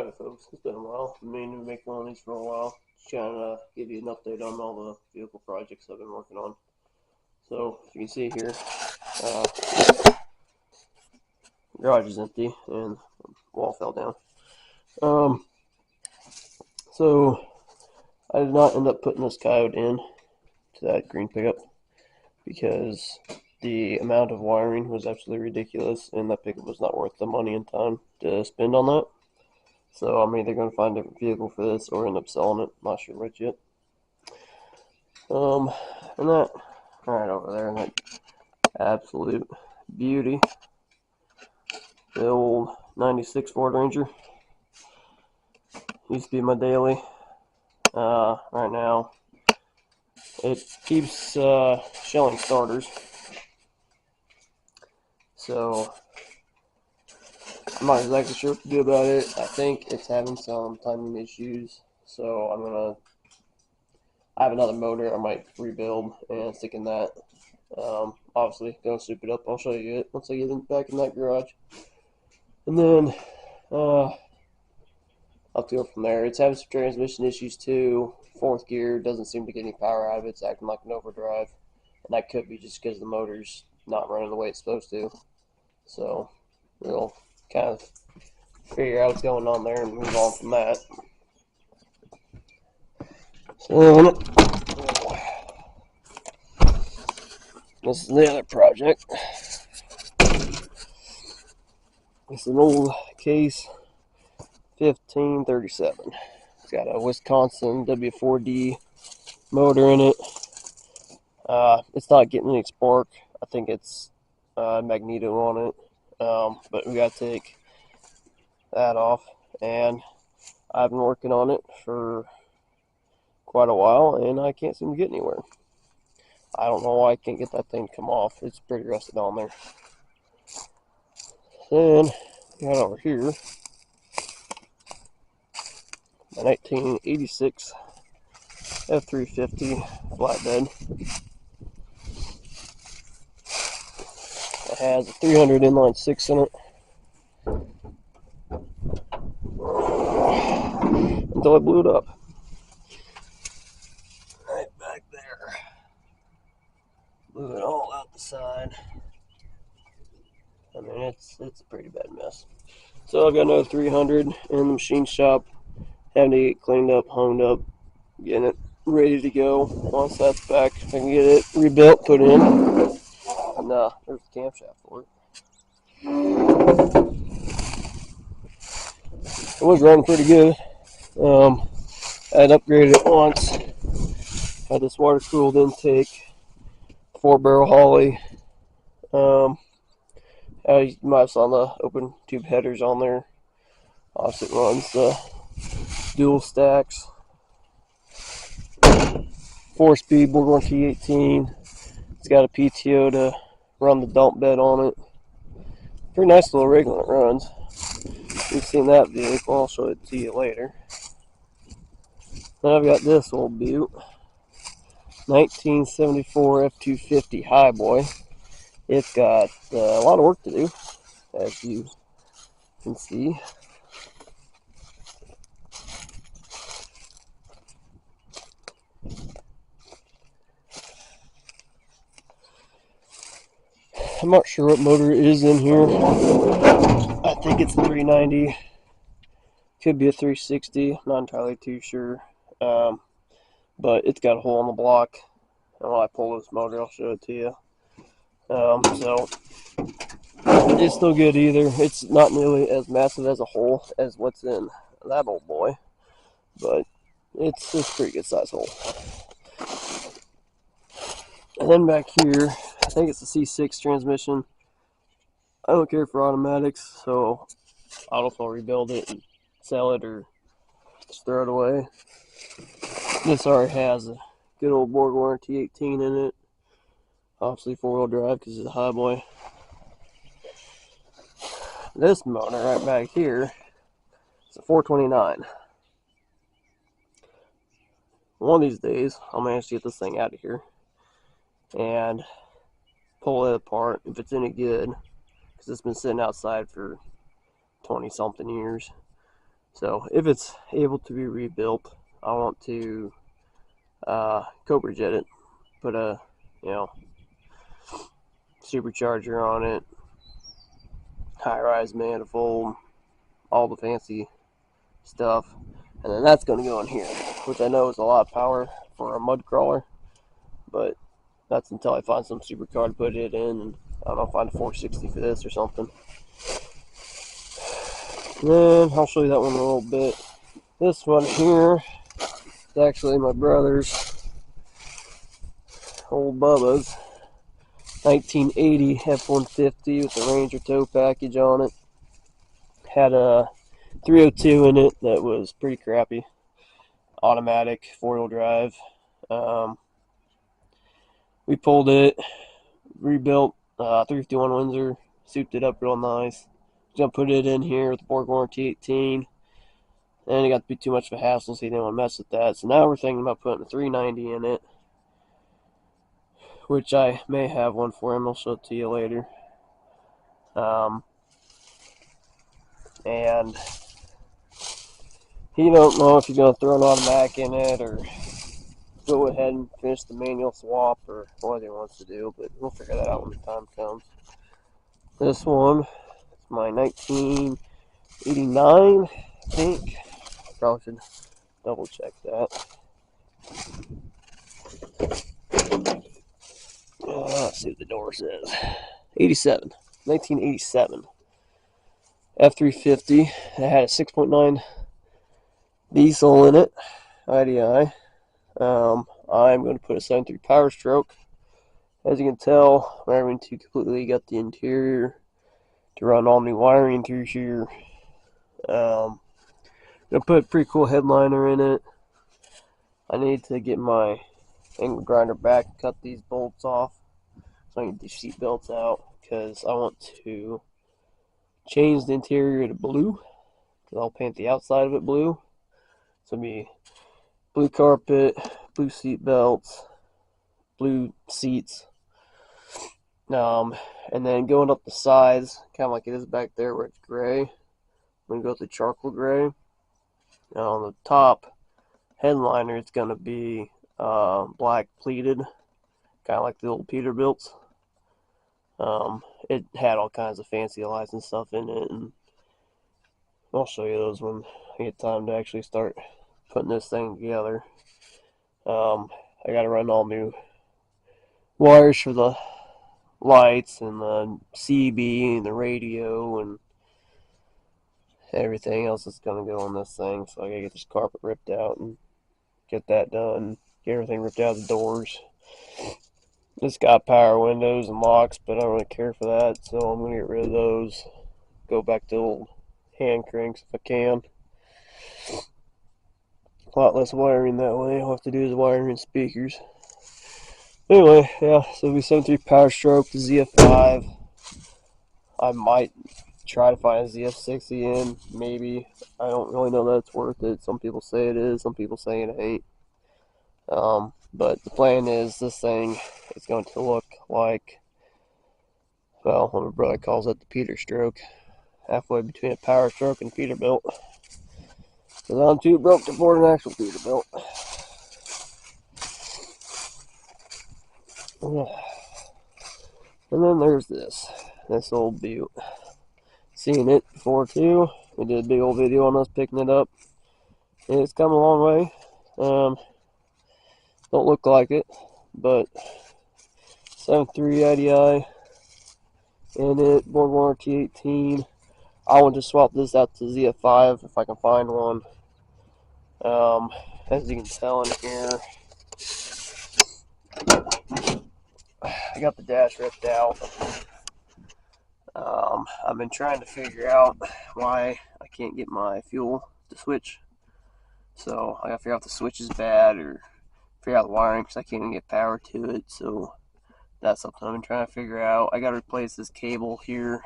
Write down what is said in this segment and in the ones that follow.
Alright folks, it's been a while. I've been meaning to make one of these for a while. Just trying to give you an update on all the vehicle projects I've been working on. So, as you can see here, uh, garage is empty and the wall fell down. So I did not end up putting this coyote in to that green pickup because the amount of wiring was absolutely ridiculous and that pickup was not worth the money and time to spend on that. So I'm either going to find a different vehicle for this or end up selling it. Not sure which yet. And that right over there, that absolute beauty, the old 96 Ford Ranger, used to be my daily. Right now, it keeps shelling starters, so I'm not exactly sure what to do about it. I think it's having some timing issues, so I have another motor I might rebuild and stick in that. Obviously, gonna soup it up. I'll show you it once I get back in that garage. And then I'll go from there. It's having some transmission issues too. Fourth gear doesn't seem to get any power out of it. It's acting like an overdrive. And that could be just because the motor's not running the way it's supposed to. So we'll kind of figure out what's going on there and move on from that. So this is the other project. It's an old case 1537. It's got a Wisconsin W4D motor in it. It's not getting any spark. I think it's magneto on it. But we got to take that off, and I've been working on it for quite a while, and I can't seem to get anywhere. I don't know why I can't get that thing to come off. It's pretty rusted on there. Then we got over here a 1986 F350 flatbed. It has a 300 inline six in it. Until I blew it up. Right back there. Blew it all out the side. I mean, it's a pretty bad mess. So I've got another 300 in the machine shop. Having to get cleaned up, honed up, getting it ready to go. Once that's back, I can get it rebuilt, put in. And there's the camshaft for it. It was running pretty good. I had upgraded it once. Had this water cooled intake, 4-barrel Holly. You might have saw the open tube headers on there. Obviously, it runs the dual stacks, 4-speed Borg T18. It's got a PTO to run the dump bed on it. Pretty nice little rig when it runs. You've seen that vehicle. I'll show it to you later. Then I've got this old butte, 1974 F250 Highboy. It's got a lot of work to do, as you can see. I'm not sure what motor it is in here. I think it's a 390. Could be a 360. Not entirely too sure. But it's got a hole in the block. And when I pull this motor, I'll show it to you. So it's still good either. It's not nearly as massive as a hole as what's in that old boy. But it's a pretty good size hole. And then back here, I think it's a C6 transmission. I don't care for automatics, so I don't know if I'll rebuild it and sell it or just throw it away. This already has a good old Borg warranty 18 in it. Obviously 4-wheel drive because it's a Highboy. This motor right back here is a 429. One of these days, I'll manage to get this thing out of here and pull it apart if it's any good, because it's been sitting outside for 20 something years. So if it's able to be rebuilt, I want to Cobra Jet it, put a supercharger on it, high-rise manifold, all the fancy stuff, and then that's going to go in here, which I know is a lot of power for a mud crawler, but that's until I find some supercar to put it in, and I don't know, find a 460 for this or something. And then I'll show you that one in a little bit. This one here is actually my brother's, old Bubba's 1980 F-150 with the Ranger tow package on it. Had a 302 in it that was pretty crappy. Automatic, 4-wheel drive. We pulled it, rebuilt 351 Windsor, souped it up real nice. Gonna put it in here with the BorgWarner T18. And it got to be too much of a hassle, so he didn't want to mess with that. So now we're thinking about putting a 390 in it, which I may have one for him. I'll show it to you later. And he don't know if he's going to throw an automatic in it or go ahead and finish the manual swap or what he wants to do, but we'll figure that out when the time comes. This one is my 1989, I think. I probably should double check that. Let's see what the door says. 1987. F350. It had a 6.9 diesel in it, IDI. I'm going to put a 73 Power Stroke. As you can tell, we're having to completely gut the interior to run all new wiring through here. I'm going to put a pretty cool headliner in it. I need to get my angle grinder back and cut these bolts off so I can get these seat belts out, because I want to change the interior to blue, because I'll paint the outside of it blue. So it'll be blue carpet, blue seat belts, blue seats. And then going up the sides, kind of like it is back there where it's gray, I'm going to go with the charcoal gray. Now on the top headliner, it's going to be black pleated, kind of like the old Peterbilts. It had all kinds of fancy lights and stuff in it, and I'll show you those when I get time to actually start putting this thing together. I got to run all new wires for the lights and the CB and the radio and everything else that's going to go on this thing. So I got to get this carpet ripped out and get that done. Get everything ripped out of the doors. It's got power windows and locks, but I don't really care for that, so I'm going to get rid of those. Go back to old hand cranks if I can. A lot less wiring that way. All I have to do is wiring and speakers. Anyway, yeah, so it'll be 73 Power Stroke, the ZF5. I might try to find a ZF60 in, maybe. I don't really know that it's worth it. Some people say it is, some people say it ain't. But the plan is this thing is going to look like, well, what my brother calls it, the Peter Stroke. Halfway between a Power Stroke and Peterbilt. Because I'm too broke to afford an actual Peterbilt. And then there's this old Butte. Seen it before too. We did a big old video on us picking it up. And it's come a long way. Don't look like it, but 7.3 IDI in it, BorgWarner T18. I want to swap this out to ZF5 if I can find one. As you can tell in here, I got the dash ripped out. I've been trying to figure out why I can't get my fuel to switch. So I gotta figure out if the switch is bad or figure out the wiring, because I can't even get power to it. So that's something I've been trying to figure out. I gotta replace this cable here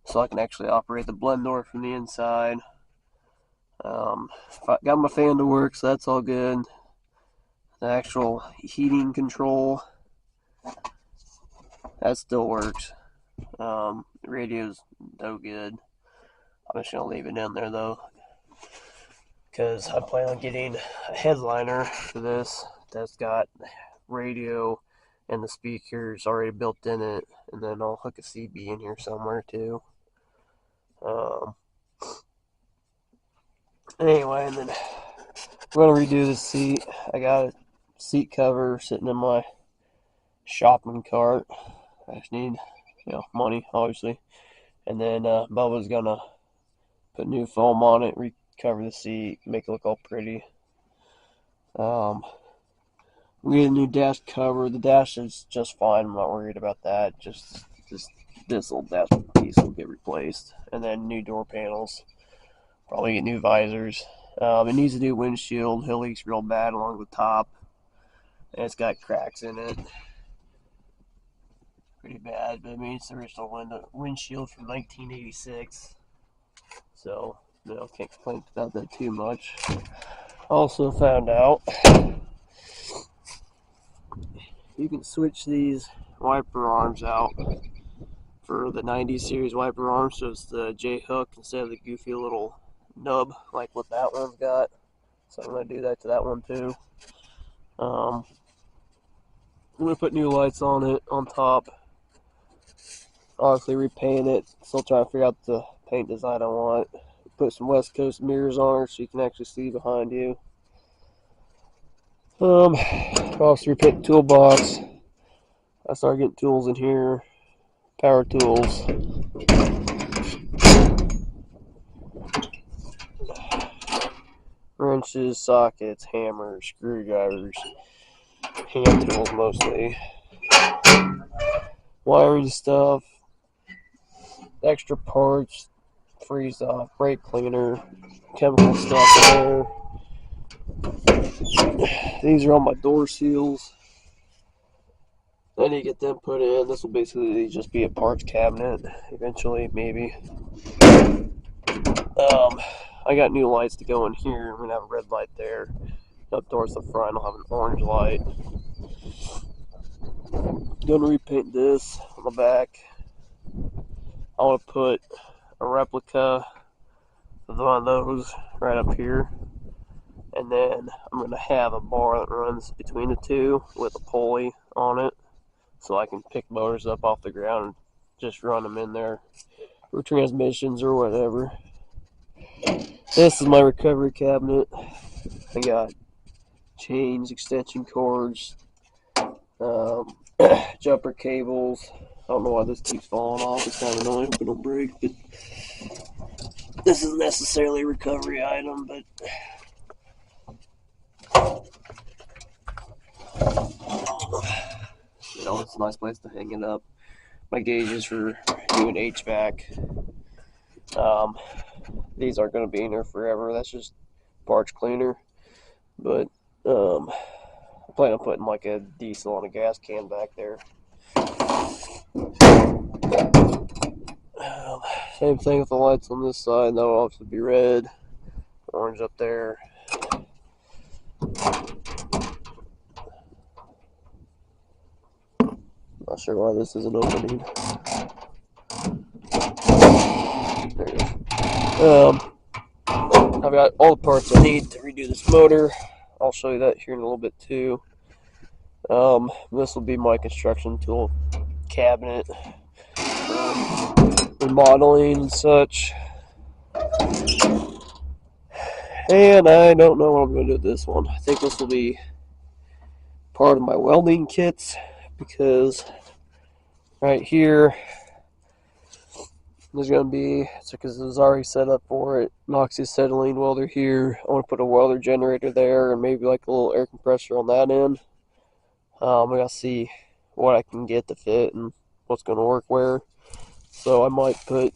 so I can actually operate the blend door from the inside. I got my fan to work, so that's all good. The actual heating control, that still works. The radio's no good. I'm just gonna leave it in there though. because I plan on getting a headliner for this that's got radio and the speakers already built in it, and then I'll hook a CB in here somewhere too. Um, anyway, and then I'm gonna redo the seat. I got a seat cover sitting in my shopping cart. I just need, money, obviously. And then Bubba's gonna put new foam on it, recover the seat, make it look all pretty. We get a new dash cover. The dash is just fine. I'm not worried about that. Just this little dash piece will get replaced, and then new door panels. Probably get new visors. It needs a new windshield. It leaks real bad along the top, and it's got cracks in it. Pretty bad, but I mean it's the original windshield from 1986, so can't complain about that too much. Also found out you can switch these wiper arms out for the 90 series wiper arms, so it's the J hook instead of the goofy little nub like what that one's got. So I'm gonna do that to that one too. I'm gonna put new lights on it on top. Obviously repaint it. Still trying to figure out the paint design I want. Put some West Coast mirrors on it so you can actually see behind you. Also repaint the toolbox. I started getting tools in here. Power tools. Wrenches, sockets, hammers, screwdrivers, hand tools mostly. Wiring stuff. Extra parts. Freeze off. Brake cleaner. Chemical stuff in there. These are all my door seals. I need to get them put in. This will basically just be a parts cabinet eventually, maybe. I got new lights to go in here. I'm going to have a red light there. Up towards the front, I'll have an orange light. Going to repaint this on the back. I want to put a replica of one of those right up here. And then I'm going to have a bar that runs between the two with a pulley on it, so I can pick motors up off the ground and just run them in there for transmissions or whatever. This is my recovery cabinet. I got chains, extension cords, jumper cables. I don't know why this keeps falling off. It's kind of annoying. Hope it don't break. But this isn't necessarily a recovery item, but it's a nice place to hang it up. My gauges for doing HVAC. These aren't going to be in there forever. That's just parts cleaner. But I plan on putting like a diesel on a gas can back there. Same thing with the lights on this side. That'll obviously be red. Orange up there. Not sure why this isn't opening. There you go. I've got all the parts I need to redo this motor. I'll show you that here in a little bit too. This will be my construction tool cabinet, remodeling and such. And I don't know what I'm going to do with this one. I think this will be part of my welding kits, because right here there's going to be, because it was already set up for it, an oxyacetylene welder here. I want to put a welder generator there and maybe like a little air compressor on that end. I got to see what I can get to fit and what's going to work where. So I might put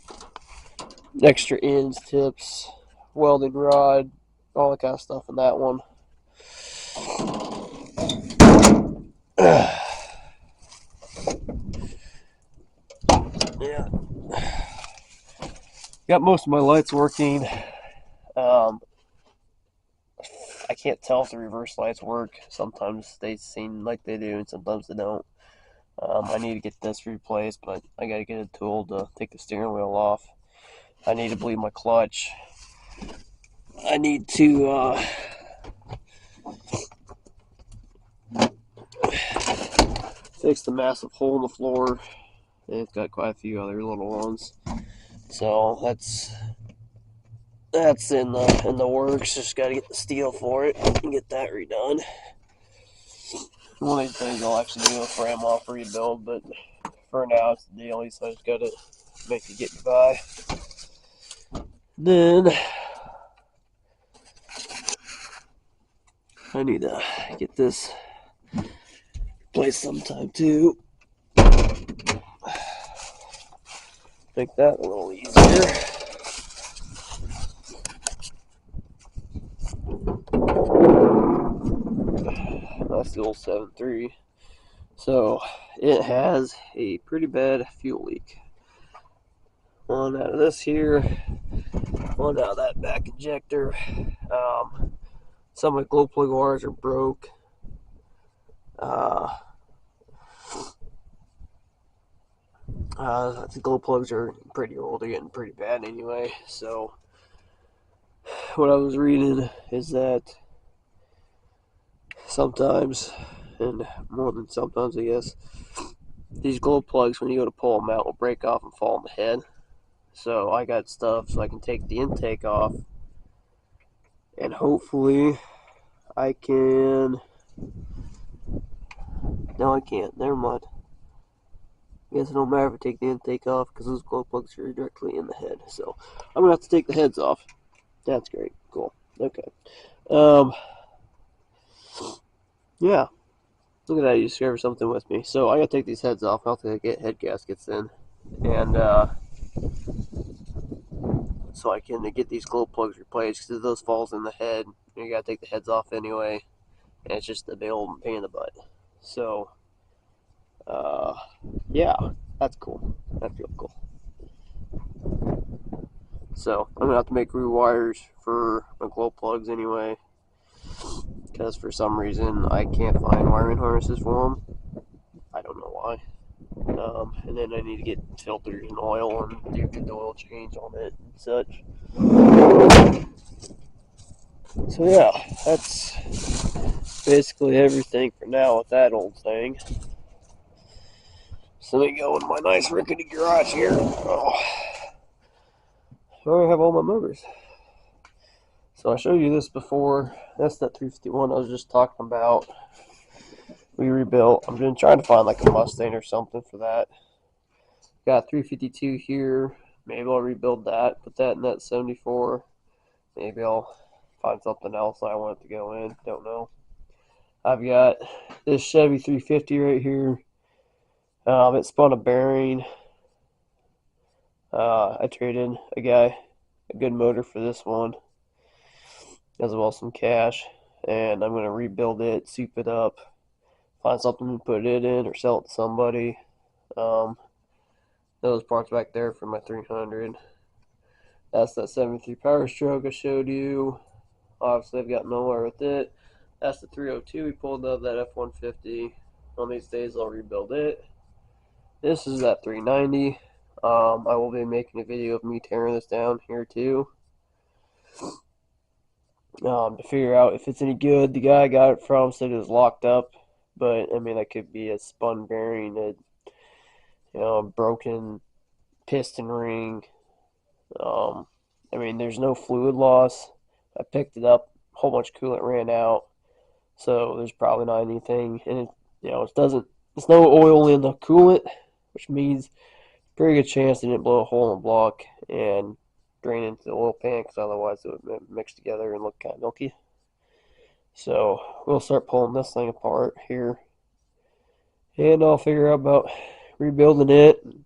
extra ends, tips, welding rod, all that kind of stuff in that one. Yeah. Got most of my lights working. I can't tell if the reverse lights work. Sometimes they seem like they do and sometimes they don't. I need to get this replaced, but I gotta get a tool to take the steering wheel off. I need to bleed my clutch. I need to fix the massive hole in the floor. And it's got quite a few other little ones. So that's in the works. Just got to get the steel for it and get that redone. One of these days I'll actually do a frame off rebuild, but for now it's the daily, so I just got to make it get me by. Then I need to get this place sometime too. Make that a little easier. That's the old 7.3. So it has a pretty bad fuel leak. One out of this here, one out of that back injector. Some of my glow plug wires are broke. The glow plugs are pretty old. They're getting pretty bad anyway. So what I was reading is that sometimes, and more than sometimes I guess, these glow plugs, when you go to pull them out, will break off and fall on the head. So I got stuff so I can take the intake off, and hopefully I can... No, I can't. Never mind. I guess it don't matter if I take the intake off because those glow plugs are directly in the head. So I'm going to have to take the heads off. That's great. Cool. Okay. Yeah. Look at that. You discovered something with me. So I got to take these heads off. I'll have to get head gaskets in. And so I can get these glow plugs replaced, because if those falls in the head, you got to take the heads off anyway. And it's just a big old pain in the butt. So, yeah, that's cool. That feels cool. So I'm gonna have to make rewires for my glow plugs anyway, because for some reason I can't find wiring harnesses for them. I don't know why. And then I need to get filters and oil and do the oil change on it and such. So yeah, that's basically everything for now with that old thing. So let me go in my nice rickety garage here. Oh, I have all my motors. So I showed you this before. That's that 351 I was just talking about. We rebuilt. I'm going to try to find like a Mustang or something for that. Got 352 here. Maybe I'll rebuild that. Put that in that 74. Maybe I'll find something else I want it to go in. Don't know. I've got this Chevy 350 right here. It spun a bearing. I traded a guy a good motor for this one, as well as some cash. And I'm going to rebuild it, soup it up, find something to put it in or sell it to somebody. Those parts back there for my 300. That's that 73 Power Stroke I showed you. Obviously, I've got nowhere with it. That's the 302 we pulled out of that F-150. One of these days, I'll rebuild it. This is that 390. I will be making a video of me tearing this down here too. To figure out if it's any good. The guy I got it from said it was locked up, but I mean, that could be a spun bearing, a broken piston ring. I mean, there's no fluid loss. I picked it up, a whole bunch of coolant ran out, so there's probably not anything. And there's no oil in the coolant, which means pretty good chance it didn't blow a hole in the block and drain into the oil pan, because otherwise it would mix together and look kind of milky. So we'll start pulling this thing apart here, and I'll figure out about rebuilding it, and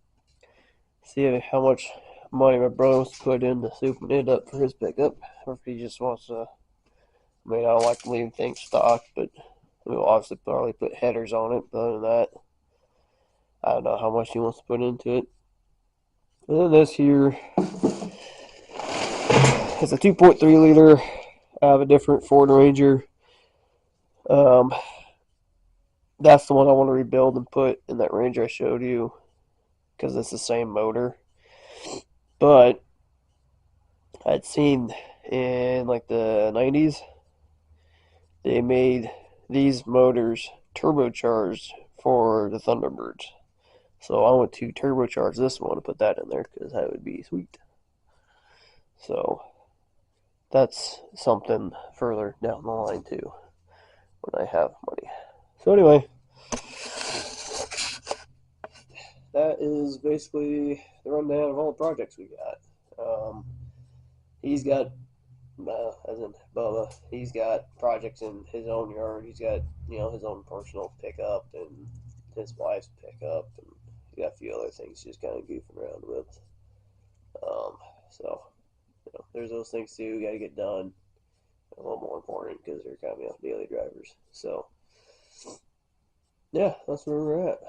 see how much money my brother wants to put into souping it up for his pickup, or if he just wants to. I mean, I don't like to leave things stock, but we'll obviously probably put headers on it. But other than that, I don't know how much he wants to put into it. And then this here is a 2.3 liter. I have a different Ford Ranger. That's the one I want to rebuild and put in that Ranger I showed you, because it's the same motor. But I'd seen in like the 90s, they made these motors turbocharged for the Thunderbirds. So I want to turbocharge this one and put that in there because that would be sweet. So that's something further down the line too when I have money. So anyway, that is basically the rundown of all the projects we got. He's got, as in Bubba, he's got projects in his own yard. He's got, his own personal pickup and his wife's pickup, and he's got a few other things just kind of goofing around with. So, there's those things too. You got to get done. A little more important because they're kind of daily drivers. So, yeah, that's where we're at.